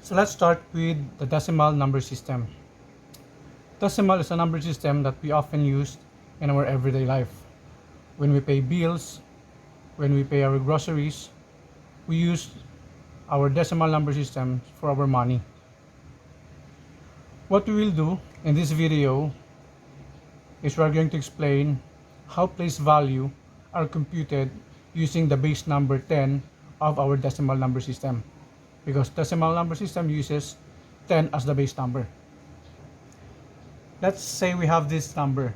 So let's start with the decimal number system. Decimal is a number system that we often use in our everyday life. When we pay bills, when we pay our groceries, we use our decimal number system for our money. What we will do in this video is we are going to explain how place value are computed using the base number 10 of our decimal number system, because decimal number system uses 10 as the base number. Let's say we have this number.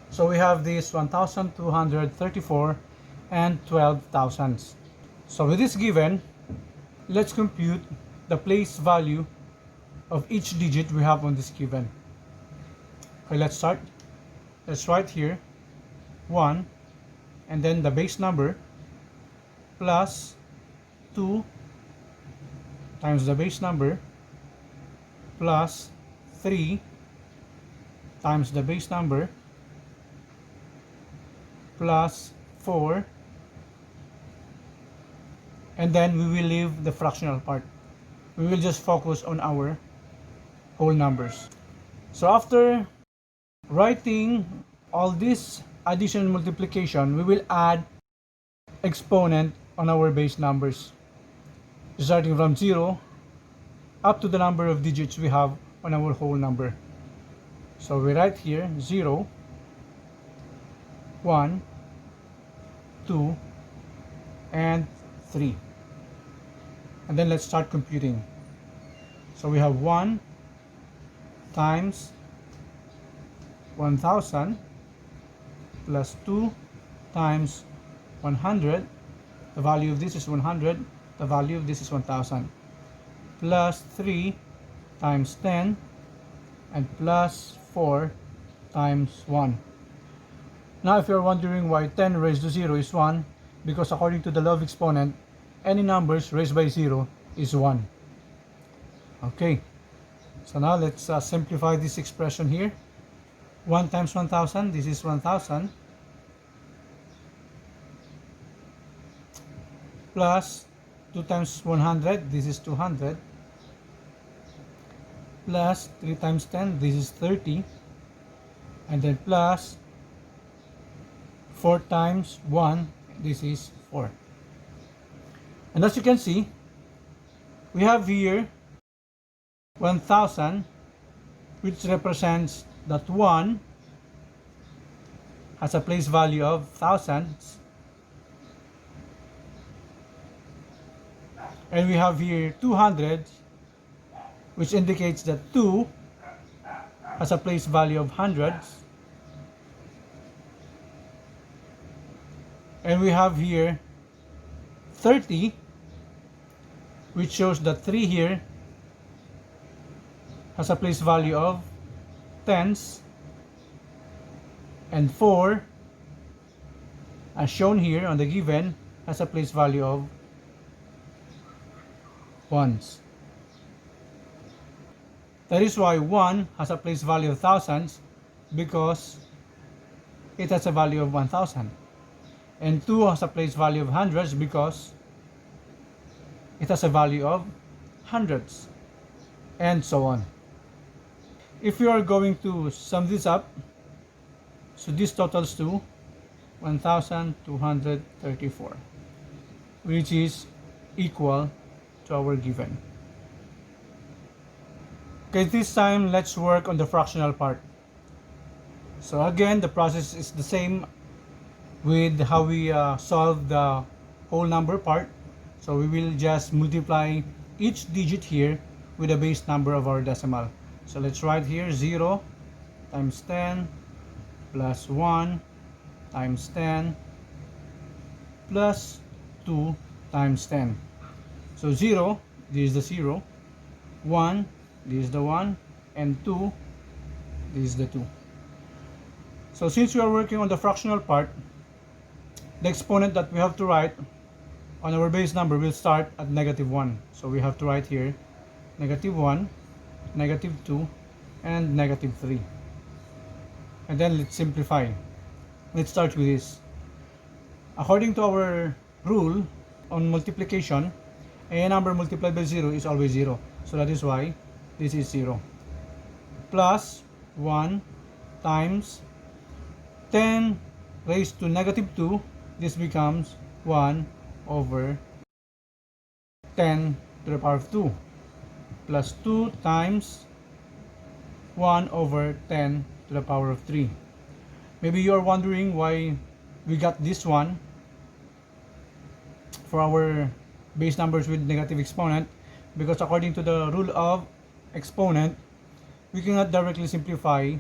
So we have this 1,234 and 12 thousandths. So with this given, let's compute the place value of each digit we have on this given. Okay, let's start. Let's write here 1 and then the base number plus 2 times the base number plus 3 times the base number plus 4, and then we will leave the fractional part. We will just focus on our whole numbers. So after writing all this addition and multiplication, we will add exponent on our base numbers, starting from 0 up to the number of digits we have on our whole number. So we write here 0, 1, 2, and 3. And then let's start computing. So we have 1 times 1,000 plus 2 times 100. The value of this is 100. The value of this is 1,000. Plus 3 times 10 and plus 4 times 1. Now if you're wondering why 10 raised to 0 is 1, because according to the law of exponent, any numbers raised by 0 is 1. Okay, so now let's simplify this expression here. 1 times 1,000, this is 1,000, plus 2 times 100, this is 200, plus 3 times 10, this is 30, and then plus 4 times 1, this is 4. And as you can see, we have here 1,000, which represents that 1 has a place value of thousands. And we have here 200, which indicates that 2 has a place value of hundreds. And we have here 30, which shows that 3 here has a place value of tens, and 4, as shown here on the given, has a place value of ones. That is why 1 has a place value of thousands, because it has a value of 1,000. And 2 has a place value of hundreds because it has a value of hundreds, and so on. If you are going to sum this up, so this totals to 1,234, which is equal to our given. Okay, this time let's work on the fractional part. So again, the process is the same with how we solve the whole number part. So we will just multiply each digit here with the base number of our decimal. So let's write here 0 times 10 plus 1 times 10 plus 2 times 10. So 0, this is the 0, 1, this is the 1, and 2, this is the 2. So since we are working on the fractional part, the exponent that we have to write on our base number will start at -1. So we have to write here -1, -2, and -3. And then let's simplify. Let's start with this. According to our rule on multiplication, a number multiplied by 0 is always 0. So that is why this is 0. Plus 1 times 10 raised to negative 2, this becomes 1 over 10 to the power of 2. Plus 2 times 1 over 10 to the power of 3. Maybe you are wondering why we got this one for our base numbers with negative exponent, because according to the rule of exponent, we cannot directly simplify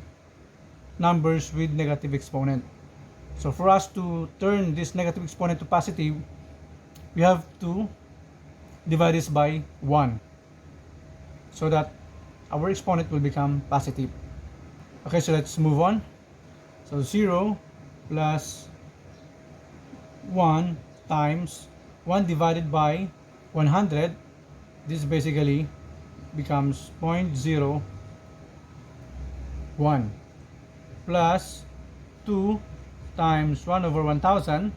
numbers with negative exponent. So for us to turn this negative exponent to positive, we have to divide this by 1 so that our exponent will become positive. Okay, so let's move on. So 0 plus 1 times 1 divided by 100, this basically becomes 0.01, plus 2 times 1 over 1000,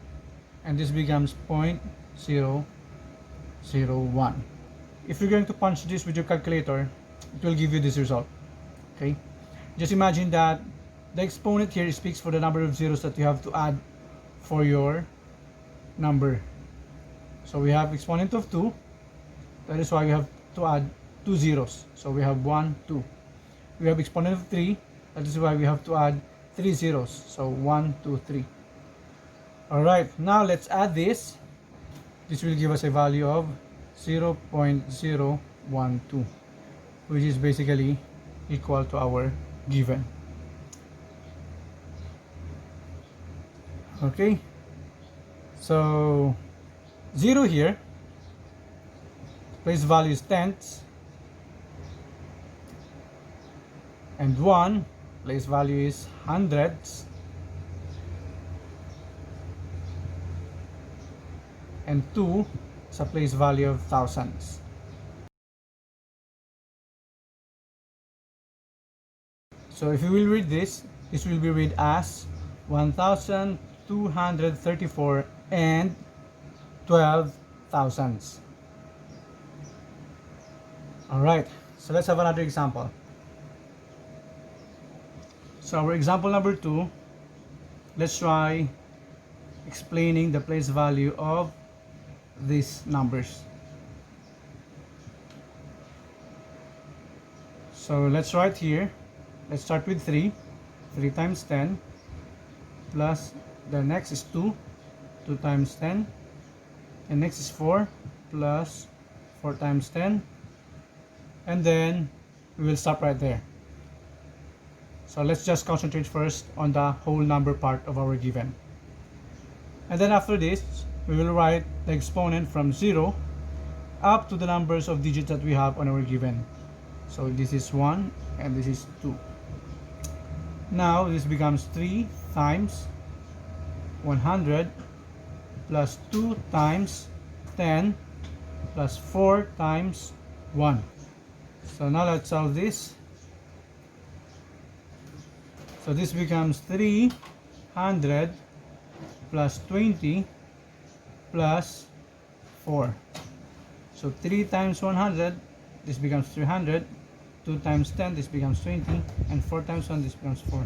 and this becomes 0.001. If you're going to punch this with your calculator, it will give you this result. Okay, just imagine that the exponent here speaks for the number of zeros that you have to add for your number. So we have exponent of 2, that is why we have to add 2 zeros. So we have 1, 2. We have exponent of 3, that is why we have to add 3 zeros. So 1, 2, 3. Alright, now let's add this. This will give us a value of 0.012, which is basically equal to our given. Okay, so 0 here, place value is tenths, and 1, place value is hundredths, and 2 is a place value of thousands. So if you will read this will be read as 1234 and 12 thousandths. Alright, so let's have another example. So our example number 2, let's try explaining the place value of these numbers. So let's write here, let's start with 3. 3 times 10 plus the next is 2. 2 times 10, and next is 4 plus 4 times 10, and then we will stop right there. So let's just concentrate first on the whole number part of our given. And then after this, we will write the exponent from 0 up to the numbers of digits that we have on our given. So this is 1 and this is 2. Now this becomes 3 times 100 plus 2 times 10 plus 4 times 1. So now let's solve this. So this becomes 300 plus 20 plus 4. So 3 times 100, this becomes 300. 2 times 10, this becomes 20. And 4 times 1, this becomes 4.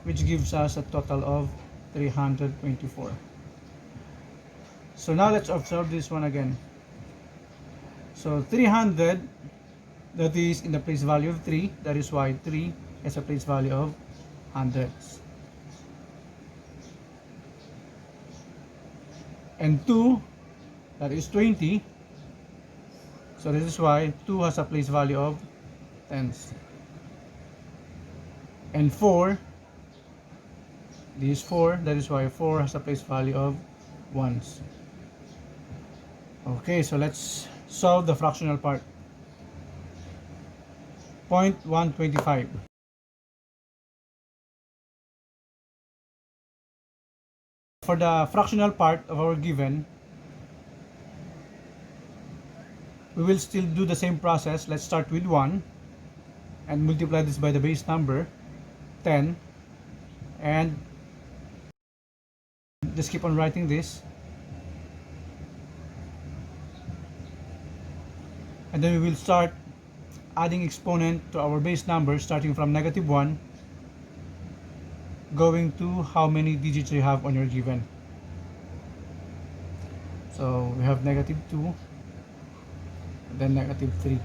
Which gives us a total of 324. So now let's observe this one again. So 300, that is in the place value of 3. That is why 3 is a place value of hundreds. And 2, that is 20. So this is why 2 has a place value of tens. And 4, this is 4, that is why 4 has a place value of ones. Okay, so let's solve the fractional part. 0.125. For the fractional part of our given, we will still do the same process. Let's start with 1 and multiply this by the base number 10, and just keep on writing this. And then we will start adding exponent to our base number starting from -1 going to how many digits you have on your given. So we have -2, then -3.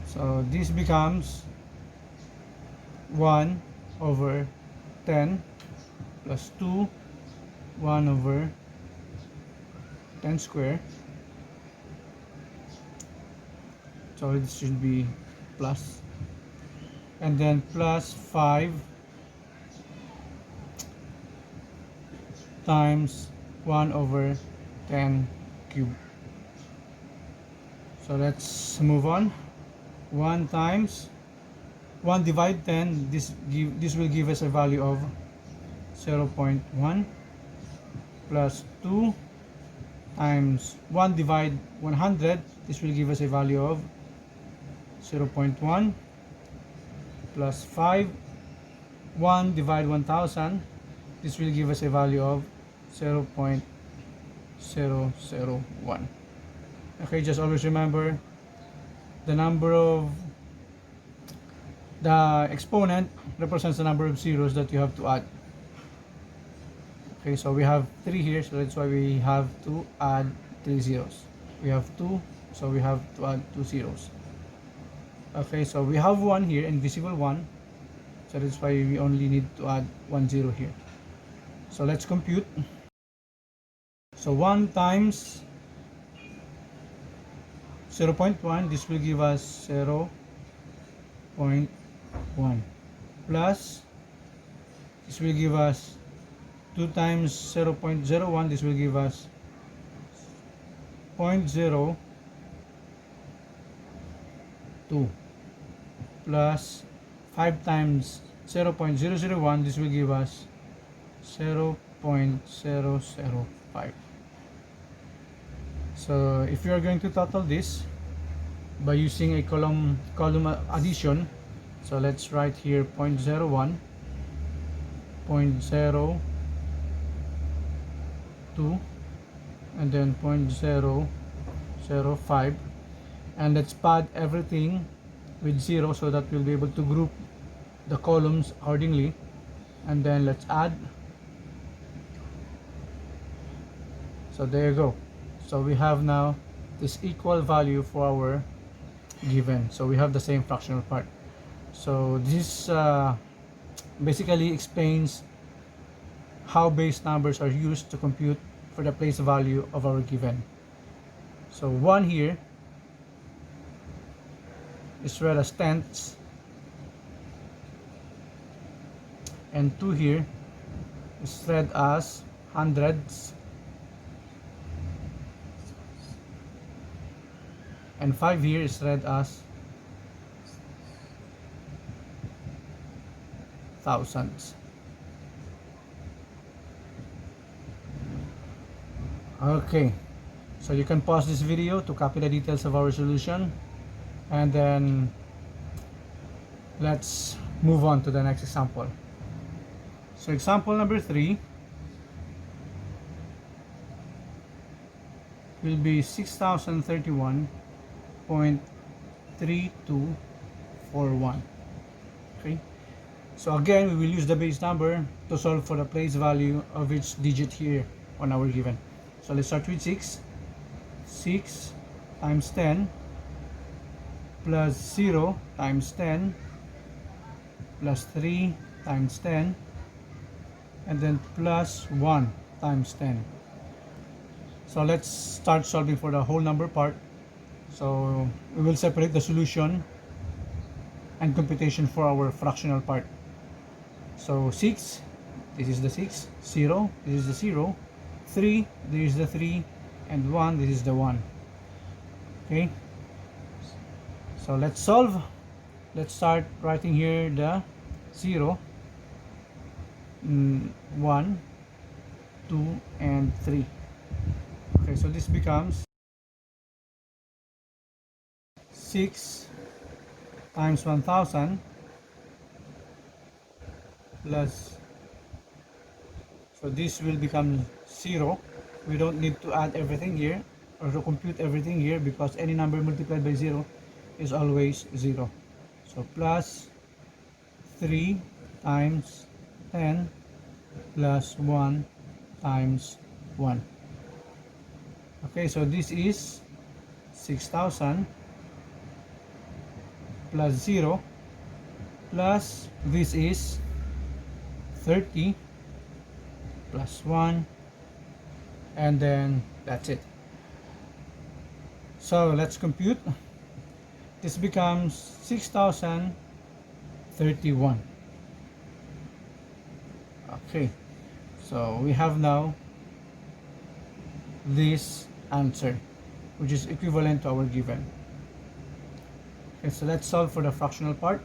So this becomes 1 over 10 plus 2, 1 over 10 square. So it should be plus, and then plus 5 times 1 over 10 cube. So let's move on. 1 times 1 divide 10, this will give us a value of 0.1 plus 2 times 1 divide 100, this will give us a value of 0.1 plus 5, 1 divide 1000, this will give us a value of 0.001. Okay, just always remember the number of the exponent represents the number of zeros that you have to add. Okay, so we have 3 here, so that's why we have to add 3 zeros. We have 2, so we have to add 2 zeros. Okay, so we have 1 here, invisible 1, so that's why we only need to add 1 0 here. So let's compute. So 1 times 0.1, this will give us 0.1 plus this will give us 2 times 0.01, this will give us 0.02 plus 5 times 0.001, this will give us 0.005. So if you are going to total this by using a column addition, so let's write here 0.01, 0.02, and then 0.005, and let's pad everything with 0 so that we'll be able to group the columns accordingly. And then let's add. So there you go. So we have now this equal value for our given. So we have the same fractional part. So this basically explains how base numbers are used to compute for the place value of our given. So 1 here is read as tenths, and 2 here is read as hundreds, and 5 here is read as thousands. Okay, so you can pause this video to copy the details of our solution, and then let's move on to the next example. So example number 3 will be 6031.3241. Okay, so again we will use the base number to solve for the place value of each digit here on our given. So let's start with 6. 6 times 10 plus 0 times 10 plus 3 times 10, and then plus 1 times 10. So let's start solving for the whole number part. So we will separate the solution and computation for our fractional part. So 6, this is the 6, 0, this is the 0, 3, this is the 3, and 1, this is the 1. Okay, so let's solve. Let's start writing here the 0, 1, 2, and 3. Okay, so this becomes 6 times 1000 plus, so this will become 0. We don't need to add everything here. or to compute everything here, because any number multiplied by 0 is always 0. So plus 3 times 10 plus 1 times 1. Okay, so this is 6,000 plus 0 plus this is 30 plus 1, and then that's it. So let's compute. This becomes 6,031. Okay, so we have now this answer, which is equivalent to our given. Okay, so let's solve for the fractional part.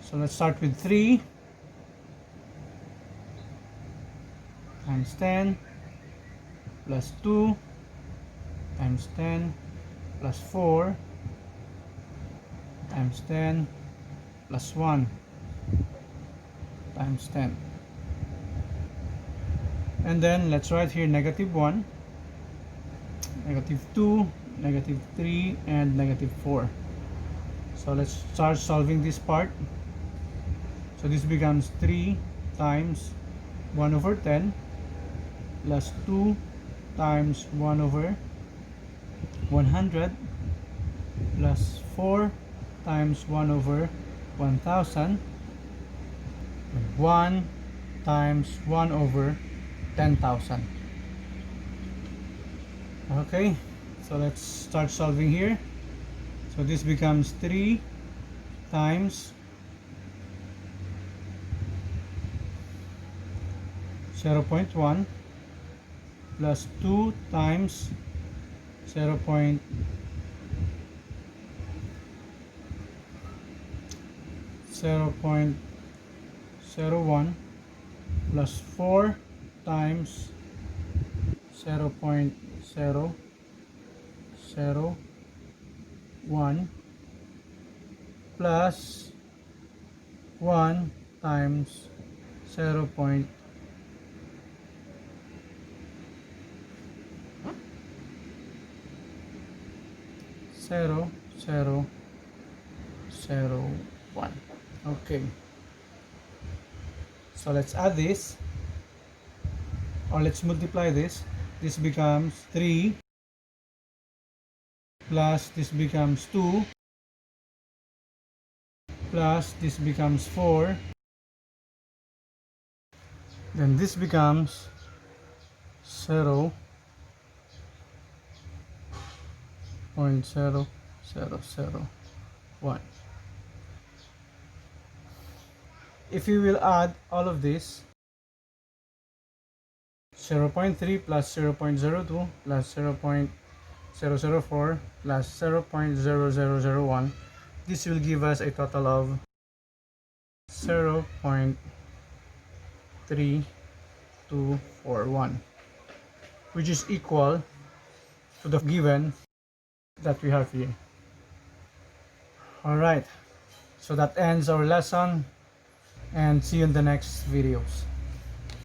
So let's start with 3 times 10 plus 2 times 10 plus 4 times 10 plus 1 times 10. And then let's write here negative 1, negative 2, negative 3, and negative 4. So let's start solving this part. So this becomes 3 times 1 over 10 plus 2 times 1 over 100 plus 4 times 1 over 1000 and 1 times 1 over 10,000. Okay, so let's start solving here. So this becomes 3 times 0.1 plus 2 times 0.01 plus 4 times 0.001 plus 1 times 0.001. Okay, so let's add this, or let's multiply this. This becomes 3 plus this becomes 2 plus this becomes 4, then this becomes 0.0001. If you will add all of this, 0.3 plus 0.02 plus 0.004 plus 0.0001, this will give us a total of 0.3241, which is equal to the given that we have here. Alright, so that ends our lesson, and see you in the next videos.